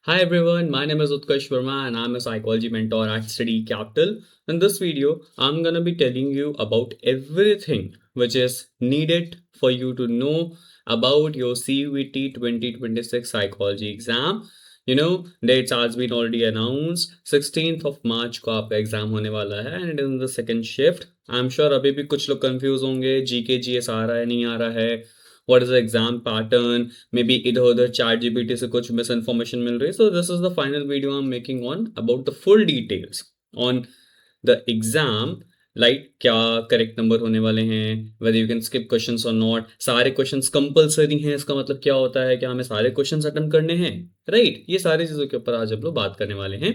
Hi everyone, my name is Utkarsh Verma and I'm a psychology mentor at Study Capital. In this video, I'm gonna be telling you about everything which is needed for you to know about your CUET 2026 psychology exam. Dates has been already announced. 16th of March को आपका exam होने वाला है and it is in the second shift. I'm sure अभी भी कुछ लोग confuse होंगे जीके जीएस आ रहा है नहीं आ रहा है. What is the exam pattern? Maybe इधर उधर चैट जीपीटी से कुछ मिस इन्फॉर्मेशन मिल रही है. So this is the final video I'm making on about the full details on the exam. Like क्या करेक्ट नंबर होने वाले हैं, whether you can skip questions और नॉट, सारे क्वेश्चंस कंपलसरी हैं, इसका मतलब क्या होता है कि हमें सारे क्वेश्चंस अटेम्प्ट करने हैं, राइट. ये सारी चीज़ों के ऊपर आज हम लोग बात करने वाले हैं.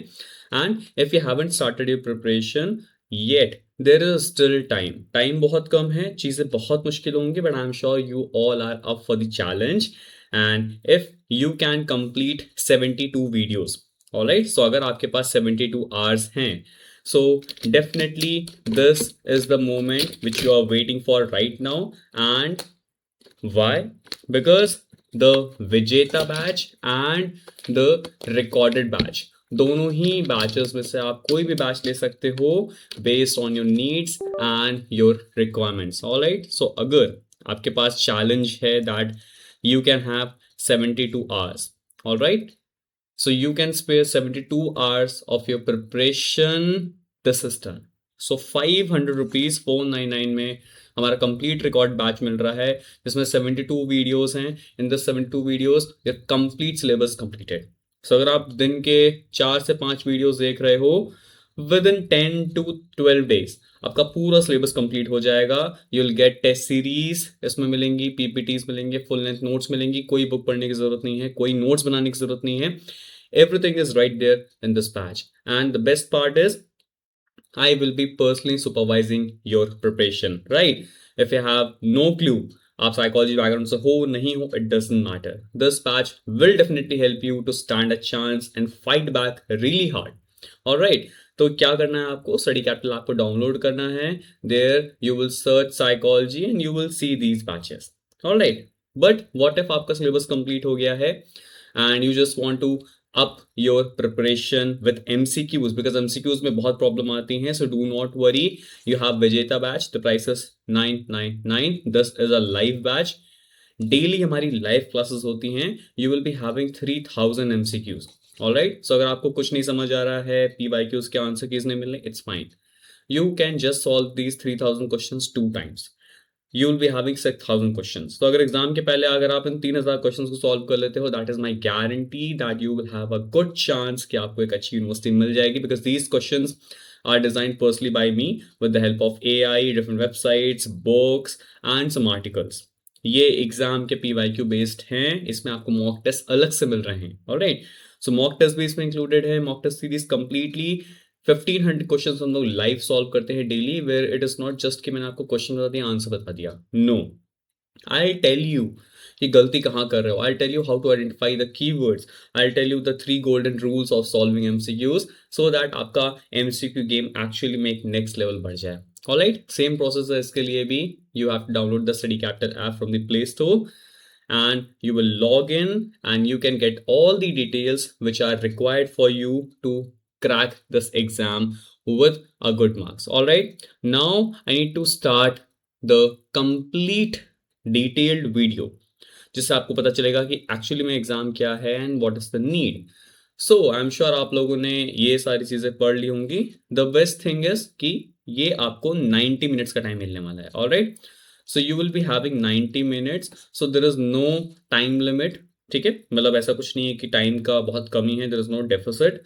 And if you haven't started your preparation yet, there is still time बहुत कम है, चीज़ें बहुत मुश्किल होंगी, but I am sure you all are up for the challenge. And if you can complete 72 videos, alright, so अगर आपके पास 72 आवर्स हैं, so definitely this is the moment which you are waiting for right now. And why? Because the Vijeta batch and the recorded batch, दोनों ही batches में से आप कोई भी बैच ले सकते हो based on your needs and your requirements. Alright, so अगर आपके पास चैलेंज है that you can have 72 hours, alright, so you can spare 72 hours of your preparation. This is done. So 500 rupees 499 में हमारा कंप्लीट रिकॉर्ड बैच मिल रहा है जिसमें 72 videos हैं. In the 72 videos your complete syllabus completed. So अगर आप दिन के 4 से 5 वीडियोस देख रहे हो, विद इन 10 to 12 days आपका पूरा सिलेबस कंप्लीट हो जाएगा. You will get test series इसमें मिलेंगी, पीपीटीज मिलेंगे, फुल लेंथ नोट्स मिलेंगी. कोई बुक पढ़ने की जरूरत नहीं है, कोई नोट्स बनाने की जरूरत नहीं है. Everything is right there in this batch. And the best part is, I will be personally supervising your preparation, right? If you have no clue, आप साइकोलॉजी बैकग्राउंड से हो नहीं हो, it doesn't matter. This batch will definitely help you to stand a chance and fight back really hard. Alright, तो क्या करना है आपको? स्टडी कैपिटल आपको डाउनलोड करना है. There you will search psychology and you will see these batches. Alright, but what if आपका syllabus complete हो गया है and you just want to up your preparation with MCQs, because MCQs में बहुत problem आती हैं. So do not worry, you have Vijeta batch, the price is 999. This is a live batch. Daily हमारी live classes होती हैं. You will be having 3000 MCQs. Alright, so अगर आपको कुछ नहीं समझ आ रहा है, PYQs के आंसर कीज नहीं मिलने, it's fine. You can just solve these 3000 questions 2 times. You will be having 6000 questions. तो अगर एग्जाम के पहले अगर आप इन 3000 क्वेश्चंस को सॉल्व कर लेते हो, that is my guarantee that you will have a good chance कि आपको एक अच्छी यूनिवर्सिटी मिल जाएगी. Because these questions are designed personally by me with the help of AI, different websites, books and some articles. ये exam के PYQ based हैं. इसमें आपको मॉक टेस्ट अलग से मिल रहे हैं. ऑलराइट, सो मॉक टेस्ट भी इसमें इंक्लूडेड है. Mock test series completely 1500 questions हम लोग लाइव सॉल्व करते हैं daily, where it is not just कि मैंने आपको क्वेश्चन बता दिया, आंसर बता दिया. नो, आई टेल यू कि गलती कहाँ कर रहे हो. I tell you how to identify the keywords. I tell you the 3 golden rules of solving MCQs, so that आपका MCQ गेम एक्चुअली में एक नेक्स्ट लेवल बढ़ जाए. ऑलराइट, सेम प्रोसेस है इसके लिए भी. You have to download the study capital app from the play store and you will log in and you can get all the details which are required for you to crack this exam with a good marks. All right, now I need to start the complete detailed video जिससे आपको पता चलेगा कि actually में exam क्या है and what is the need. So I am sure आप लोगों ने ये सारी चीजें पढ़ ली होंगी. द बेस्ट थिंग इज कि ये आपको 90 मिनट्स का टाइम मिलने वाला है. Alright, so you will be having 90 minutes, so there is no time limit. ठीक है, मतलब ऐसा कुछ नहीं है कि टाइम का बहुत कमी है, देयर इज नो डेफिसिट.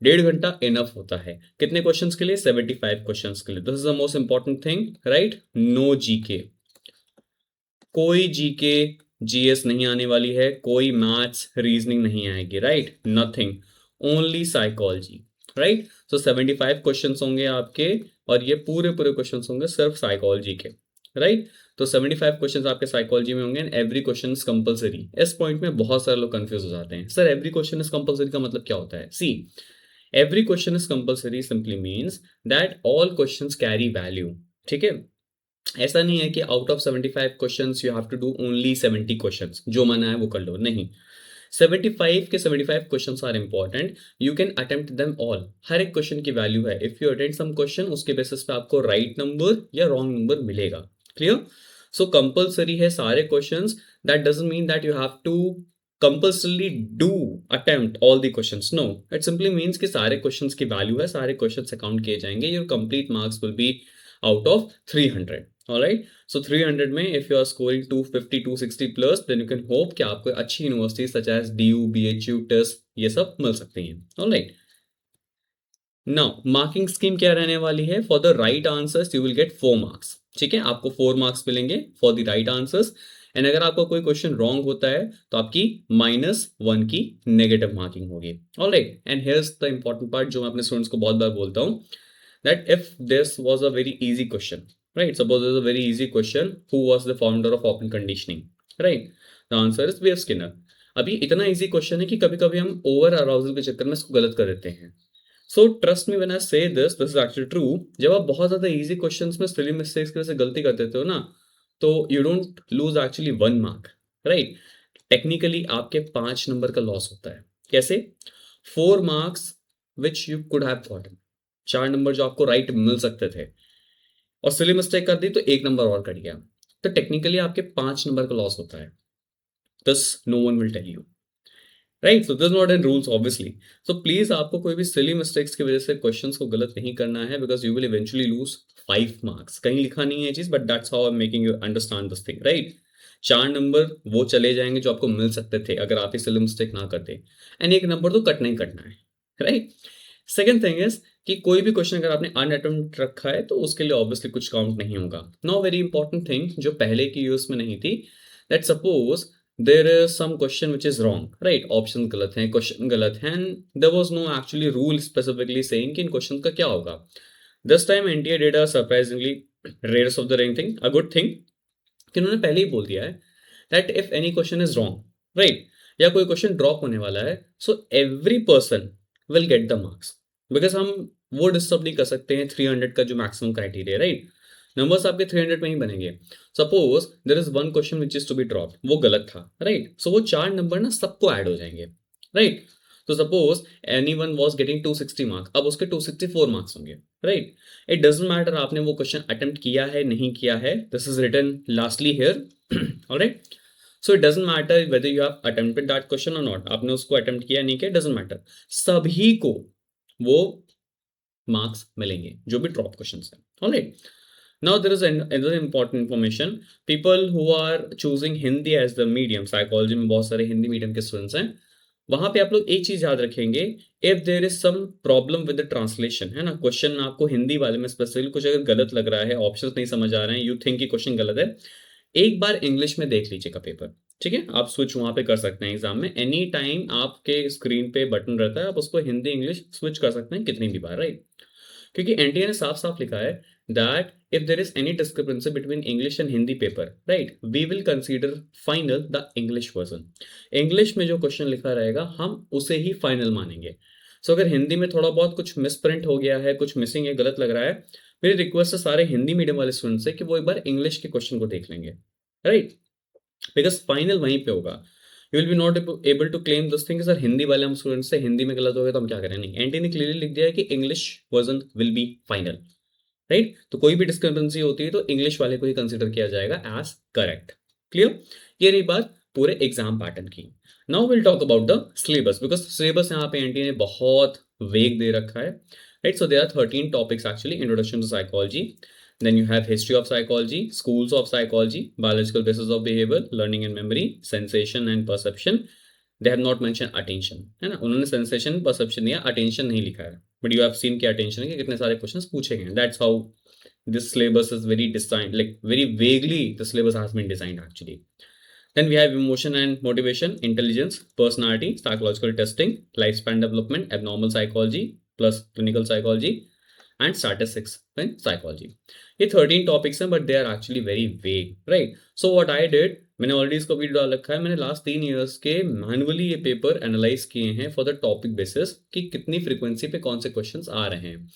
1.5 घंटा इनफ होता है. कितने क्वेश्चंस के लिए? 75 क्वेश्चंस के लिए. This is the most important thing, right. No GK, कोई जीके जीएस नहीं आने वाली है, कोई मैथ्स रीजनिंग नहीं आएगी, right. Nothing, only psychology, right. So 75 questions होंगे आपके और ये पूरे पूरे क्वेश्चंस होंगे सिर्फ साइकोलॉजी के, राइट. तो 75 क्वेश्चंस आपके साइकोलॉजी में होंगे and every question is compulsory. इस पॉइंट में बहुत सारे लोग कंफ्यूज हो जाते हैं, sir every question is compulsory का मतलब क्या होता है? See, every question is compulsory simply means that all questions carry value. ठीक है, ऐसा नहीं है कि out of 75 questions you have to do only 70 questions, जो मना है वो कर लो. नहीं, 75 के 75 questions are important, you can attempt them all. हर एक क्वेश्चन की वैल्यू है, if you attempt some question उसके बेसिस पे आपको राइट नंबर या रॉन्ग नंबर मिलेगा। क्लियर? सो कंपल्सरी है सारे questions, that doesn't mean that you have to compulsorily do attempt all the questions, no, it simply means कि सारे questions की वैल्यू है, सारे क्वेश्चंस अकाउंट किए जाएंगे, your complete marks will be out of 300. Alright, so 300 में if you are scoring 250 260 plus, then you can hope कि आपको अच्छी university such as DU BHU TIS ये सब मिल सकती हैं। Alright, नाउ मार्किंग स्कीम क्या रहने वाली है? For the right answers you will gate 4 marks. ठीक है, आपको 4 मार्क्स मिलेंगे for the right answers, and अगर आपका कोई क्वेश्चन रॉन्ग होता है तो आपकी -1 की नेगेटिव मार्किंग होगी। Alright, and here's the important part जो मैं अपने स्टूडेंट्स को बहुत बार बोलता हूँ, that if this was a very easy question, right? Suppose there's a very easy question, who was the founder of open conditioning, right? The answer is B.F. Skinner. अभी इतना easy question है कि कभी कभी हम ओवर अराउजल के चक्कर में इसको गलत कर देते हैं। So trust me when I से दिस इज एक्चुअली ट्रू। जब आप बहुत ज्यादा इजी क्वेश्चंस में सिली मिस्टेक्स की वजह से गलती कर देते हो ना, तो you don't lose actually 1 mark, right? Technically आपके 5 नंबर का लॉस होता है। कैसे? 4 marks which you could have gotten, 4 number जो आपको राइट मिल सकते थे, और सिली मिस्टेक कर दी तो 1 नंबर और कट गया, तो टेक्निकली आपके 5 नंबर का लॉस होता है। This no one will tell you, right? So this not in rules obviously. So please आपको कोई भी सिली मिस्टेक्स की वजह से क्वेश्चंस को गलत नहीं करना है, because you will eventually lose 5 marks. कहीं लिखा नहीं है ये चीज, but that's how I am making you understand this thing, right? 4 नंबर वो चले जाएंगे जो आपको मिल सकते थे अगर आप ये सिली मिस्टेक ना करते, एंड 1 नंबर तो कटना ही कटना है, राइट? सेकेंड थिंग इज कि कोई भी क्वेश्चन अगर आपने अनअटेम्प्ट रखा है तो उसके लिए ऑब्वियसली कुछ काउंट नहीं होगा। नाउ वेरी इंपॉर्टेंट थिंग जो पहले की यूज में नहीं थी, that suppose there is some question which is wrong, right? Option गलत है, क्वेश्चन गलत है, and there was no actually rule specifically saying कि इन क्वेश्चन का क्या होगा। This time NTA did a surprisingly rarest of the rearing thing, a good thing, कि उन्होंने पहले ही बोल दिया है that if any question is wrong, right, या कोई क्वेश्चन ड्रॉप होने वाला है, so every person will get the marks, because हम वो डिस्टर्ब नहीं कर सकते हैं 300 का जो मैक्सिमम क्राइटेरिया, राइट? नंबर्स आपके 300 में ही बनेंगे। Suppose there is one question which is to be drop, वो गलत था, राइट? सो वो 4 नंबर ना सबको ऐड हो जाएंगे, राइट? तो suppose any one was getting 260 marks, अब उसके 264 मार्क्स होंगे, राइट? इट डजेंट मैटर आपने वो क्वेश्चन अटेम्प्ट किया है नहीं किया है, this is written lastly here, alright? So it doesn't matter whether you have attempted that question और नॉट, आपने उसको अटेम्प्ट किया नहीं किया, डजेंट मैटर, सभी को वो मार्क्स मिलेंगे जो भी ड्रॉप क्वेश्चंस हैं, alright? Now there is another important information, people who are choosing Hindi as the medium, psychology में बहुत सारे हिंदी मीडियम के स्टूडेंट्स हैं, वहां पे आप लोग एक चीज याद रखेंगे, if there is some problem with the translation, है ना, क्वेश्चन आपको हिंदी वाले में स्पेसिफिकली कुछ अगर गलत लग रहा है, ऑप्शंस नहीं समझ आ रहे हैं, यू थिंक कि क्वेश्चन गलत है, एक बार इंग्लिश में देख लीजिएगा पेपर, ठीक है? आप स्विच वहां पे कर सकते हैं एग्जाम में, एनी टाइम आपके स्क्रीन पे बटन रहता है, आप उसको हिंदी इंग्लिश स्विच कर सकते हैं कितनी भी बार, राइट? क्योंकि एनटीए ने साफ साफ लिखा है that if there is any discrepancy between English and Hindi paper, right, we will consider final the English version. English में जो क्वेश्चन लिखा रहेगा हम उसे ही फाइनल मानेंगे। सो अगर हिंदी में थोड़ा बहुत कुछ मिस प्रिंट हो गया है, कुछ मिसिंग है, गलत लग रहा है, मेरी रिक्वेस्ट है सारे हिंदी मीडियम वाले स्टूडेंट से कि वो एक बार इंग्लिश के क्वेश्चन को देख लेंगे, राइट? बिकॉज फाइनल वहीं पे होगा। You will be not able to claim this thing sir Hindi वाले हम स्टूडेंट से हिंदी में गलत हो गया तो हम क्या करें, नहीं, एनटी ने क्लियरली लिख दिया है कि English version will be final, right? तो कोई भी डिस्क्रिपेंसी होती है तो इंग्लिश वाले को ही कंसिडर किया जाएगा एज करेक्ट। क्लियर? ये रही बात पूरे एग्जाम पैटर्न की। Now will talk about the syllabus, because syllabus यहाँ पे एनटी ने बहुत वेग दे रखा है, राइट? So there are 13 topics actually, introduction to psychology, then you have history of psychology, schools of psychology, biological basis of behavior, learning and memory, sensation and perception. They have not mentioned attention, है ना? उन्होंने sensation perception या attention नहीं लिखा है, but you have seen कि attention के कितने सारे questions पूछे गए हैं। That's how this syllabus is very designed, like very vaguely the syllabus has been designed actually. Then we have emotion and motivation, intelligence, personality, psychological testing, lifespan development, abnormal psychology plus clinical psychology, and statistics in psychology. ये 13 topics हैं but they are actually very vague, right? So what I did, मैंने already इसको video डाल रखा है, मैंने last 3 years के manually ये पेपर एनालाइज किए हैं फॉर द टॉपिक बेसिस कि कितनी फ्रीक्वेंसी पे कौन से क्वेश्चंस आ रहे हैं,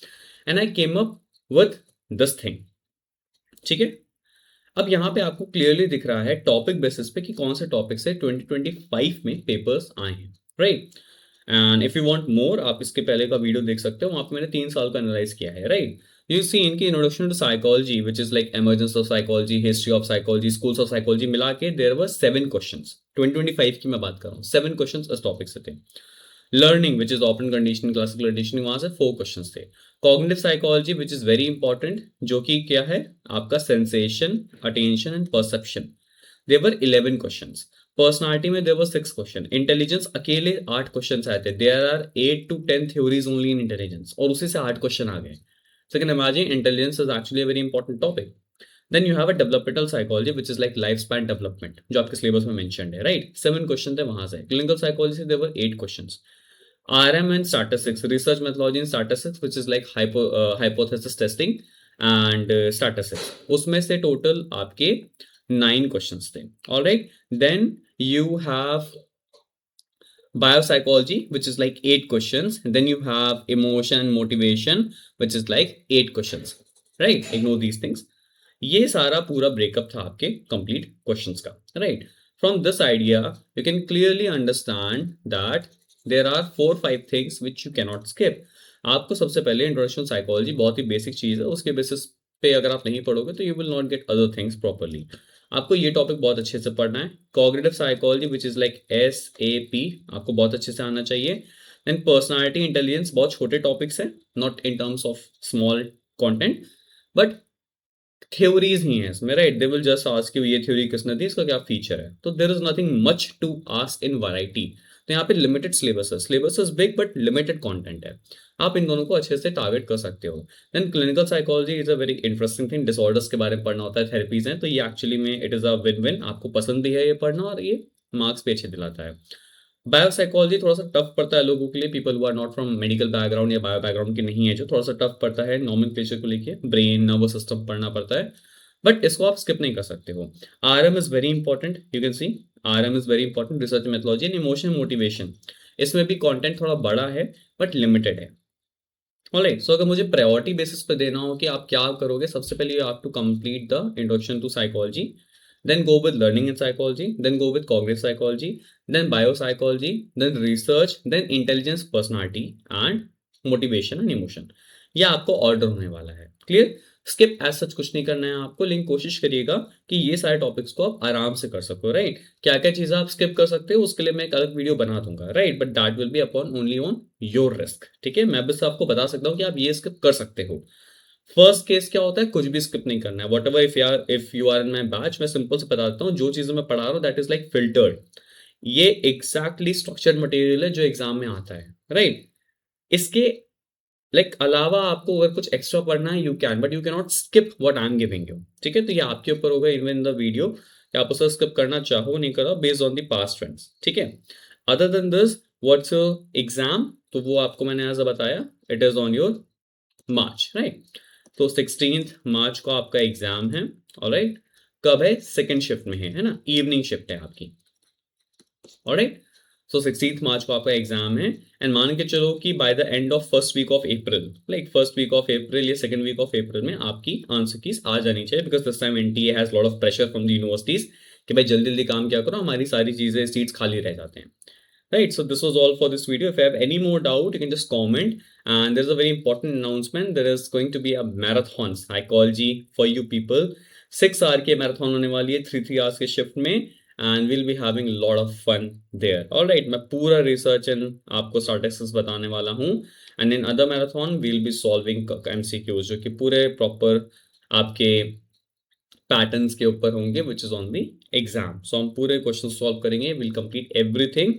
and I came up with this thing, ठीक है? अब यहाँ पे आपको क्लियरली दिख रहा है टॉपिक बेसिस पे कि कौन से टॉपिक से 2025 में पेपर्स आए हैं, right. And if you want more, आप इसके पहले का वीडियो देख सकते हो, वहाँ पे मैंने 3 साल का एनालाइज किया है, राइट। यू सी इनकी introduction to psychology which is like emergence of psychology, history of psychology, schools of psychology मिला के देयर वर 7 क्वेश्चंस। 2025 की मैं बात कर रहा हूँ, 7 क्वेश्चंस इस टॉपिक से थे। Learning which is operant conditioning, classical conditioning, वहां से 4 क्वेश्चंस थे। Cognitive psychology which is very important, जो कि क्या है आपका sensation, attention and perception, there were 11 questions. Personality में देवर 6 क्वेश्चन। इंटेलिजेंस अकेले 8 क्वेश्चन आए थे। There are 8 to 10 theories only in intelligence, और उसी से 8 क्वेश्चन आ गए। So can imagine intelligence is actually a very important topic. Then you have a developmental psychology which is like life span development, जो आपके syllabus में mentioned है, right. 7 question थे वहां से। क्लिनिकल साइकोलॉजी से देवर 8 question. RM and statistics, research methodology in statistics, which is like hypothesis testing and statistics. उसमें से total आपके 9 questions थे. All right. Then you have biopsychology, which is like 8 questions. Then you have emotion and motivation, which is like 8 questions. Right. Ignore these things. ये सारा पूरा breakup था आपके complete questions का, right. From this idea you can clearly understand that there are 4-5 things which you cannot skip. आपको सबसे पहले introduction psychology बहुत ही बेसिक चीज है, उसके बेसिस पे अगर आप नहीं पढ़ोगे तो you will not get other things properly. आपको ये टॉपिक बहुत अच्छे से पढ़ना है। Cognitive psychology which is like SAP, आपको बहुत अच्छे से आना चाहिए। देन पर्सनालिटी इंटेलिजेंस, बहुत छोटे टॉपिक्स हैं, not in terms of small content, but theories ही हैं इसमें, right. They will just ask you ये थ्योरी किसने दी, इसका क्या फीचर है। तो there is nothing much to ask in variety. तो यहाँ पे लिमिटेड सिलेबस है, syllabus is big but limited content है। आप इन दोनों को अच्छे से टारगेट कर सकते हो। Then clinical psychology is a very interesting thing. Disorders के बारे में पढ़ना होता है, थेरेपीज हैं, तो ये एक्चुअली में it is a win win. आपको पसंद भी है ये पढ़ना, और ये मार्क्स भी अच्छे दिलाता है। बायोसाइकोलॉजी थोड़ा सा टफ पड़ता है लोगों के लिए, people who are not from medical background या बायो बैकग्राउंड के नहीं है, जो थोड़ा सा टफ पड़ता है नॉमेनक्लेचर को लेके, ब्रेन नर्वस सिस्टम पढ़ना पड़ता है, बट इसको आप स्किप नहीं कर सकते हो। RM is very important, you can see RM is very important, research methodology and emotion motivation. इसमें भी कंटेंट थोड़ा बड़ा है बट लिमिटेड है। ऑलराइट, सो अगर मुझे प्रायोरिटी बेसिस पे देना हो कि आप क्या करोगे, सबसे पहले you have to complete the introduction to psychology, then go with learning in psychology, then go with cognitive psychology, then biopsychology, then research, then intelligence, personality and motivation and emotion। ये आपको ऑर्डर होने वाला है, clear. Skip as such कुछ नहीं करना है आपको, लेकिन कोशिश करिएगा कि ये सारे टॉपिक्स को आप आराम से कर सको, राइट। क्या क्या चीजें आप स्किप कर सकते हो उसके लिए मैं एक अलग वीडियो बना दूंगा, right, but that will be upon only on your risk, ठीक है। मैं बस आपको बता सकता हूँ कि आप ये स्किप कर सकते हो। फर्स्ट केस क्या होता है, कुछ भी स्किप नहीं करना है। Whatever if you are in my batch, मैं सिंपल से बता देता हूँ, जो चीजें मैं पढ़ा रहा हूँ दैट इज लाइक फिल्टर्ड। ये एग्जैक्टली स्ट्रक्चर्ड मटेरियल है जो एग्जाम में आता है, राइट। इसके अलावा आपको अगर कुछ एक्स्ट्रा पढ़ना है you can, but you can not skip what I am giving you, ठीक है। तो ये आपके ऊपर होगा इवन द वीडियो कि आप उसे स्किप करना चाहो नहीं करो, based on the past trends, ठीक है। Other than this what's exam, तो वो आपको मैंने ऐसा बताया, it is on your March, right. तो 16 मार्च को आपका एग्जाम है, ऑलराइट। कब है, सेकंड शिफ्ट में है ना, इवनिंग शिफ्ट है आपकी, ऑलराइट। सो 16 मार्च को आपका एग्जाम है, एंड मान के चलो कि by the end of first week of April, like first week of April या सेकंड वीक ऑफ अप्रैल में आपकी आंसर कीज आ जानी चाहिए, because this time NTA has lot of pressure from the universities कि भाई जल्दी जल्दी काम क्या करो, हमारी सारी चीजें सीट्स खाली रह जाते हैं, right? So this was all for this video. If you have any more doubt, you can just comment. And there's a very important announcement. There is going to be a marathon psychology for you people. 6 hour के marathon होने वाली है, 3 hours के shift में, and we'll be having a lot of fun there. All right, मैं पूरा research and आपको statistics बताने वाला हूँ. And in other marathon, we'll be solving MCQs जो कि पूरे proper आपके पैटर्न्स के ऊपर होंगे, which is on the exam. So हम पूरे क्वेश्चन सॉल्व करेंगे, will complete everything.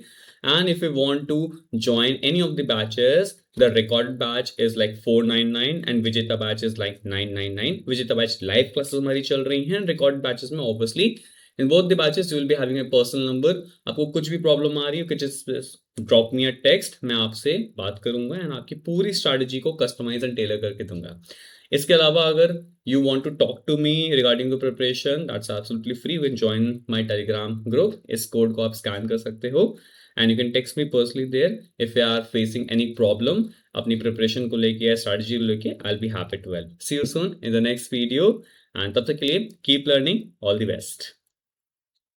And if you want to join any of the batches, the recorded batch is like 499 and Vijeta batch is like 999। Vijeta batch live classes हमारी चल रही हैं, recorded batches में obviously in both the batches you will be having a personal number। आपको कुछ भी problem आ रही हो, just drop me a text, मैं आपसे बात करूंगा एंड आपकी पूरी स्ट्रैटेजी को कस्टमाइज एंड टेलर करके दूंगा। इसके अलावा अगर you want to talk to me regarding the preparation, that's absolutely free। You can join my telegram group, इस कोड को आप स्कैन कर सकते हो, and you can text me personally there if you are facing any problem अपनी preparation को लेके या strategy को लेके। I'll be happy to help। See you soon in the next video। And तब तक के लिए keep learning, all the best.